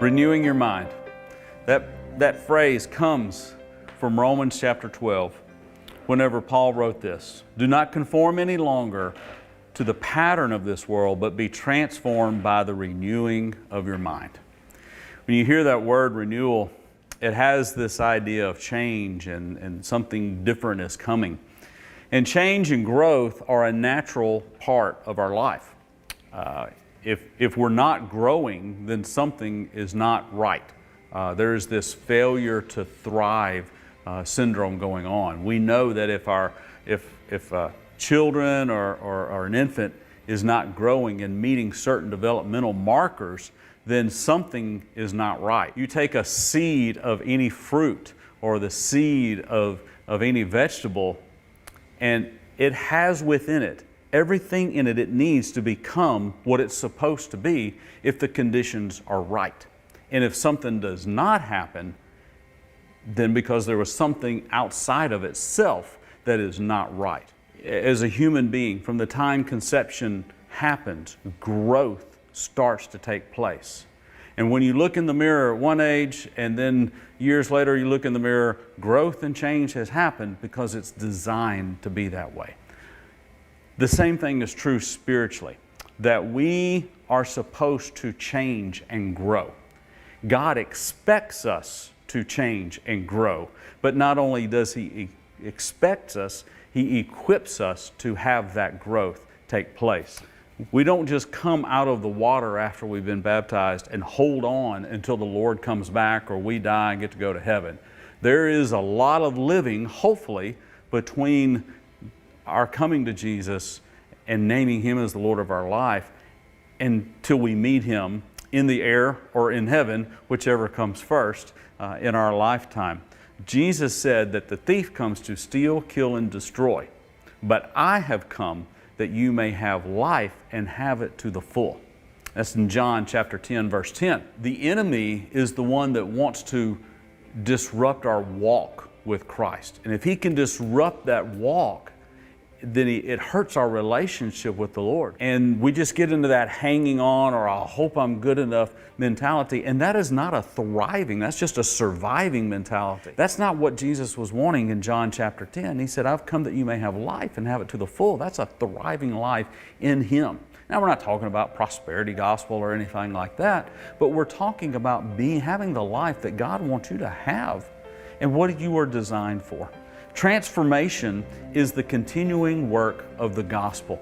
Renewing your mind. That phrase comes from Romans chapter 12, whenever Paul wrote this. Do not conform any longer to the pattern of this world, but be transformed by the renewing of your mind. When you hear that word renewal, it has this idea of change and something different is coming. And change and growth are a natural part of our life. If we're not growing, then something is not right. There's this failure to thrive syndrome going on. We know that if children or an infant is not growing and meeting certain developmental markers, then something is not right. You take a seed of any fruit or the seed of any vegetable, and it has within it everything in it it needs to become what it's supposed to be if the conditions are right. And if something does not happen, then because there was something outside of itself that is not right. As a human being, from the time conception happens, growth starts to take place. And when you look in the mirror at one age and then years later you look in the mirror, growth and change has happened because it's designed to be that way. The same thing is true spiritually, that we are supposed to change and grow. God expects us to change and grow, but not only does He expect us, He equips us to have that growth take place. We don't just come out of the water after we've been baptized and hold on until the Lord comes back or we die and get to go to heaven. There is a lot of living, hopefully, between our coming to Jesus and naming Him as the Lord of our life until we meet Him in the air or in heaven, whichever comes first in our lifetime. Jesus said that the thief comes to steal, kill, and destroy. But I have come that you may have life and have it to the full. That's in John chapter 10, verse 10. The enemy is the one that wants to disrupt our walk with Christ. And if he can disrupt that walk, then it hurts our relationship with the Lord. And we just get into that hanging on or I hope I'm good enough mentality. And that is not a thriving, that's just a surviving mentality. That's not what Jesus was wanting in John chapter 10. He said, I've come that you may have life and have it to the full. That's a thriving life in Him. Now, we're not talking about prosperity gospel or anything like that, but we're talking about having the life that God wants you to have and what you are designed for. Transformation is the continuing work of the gospel.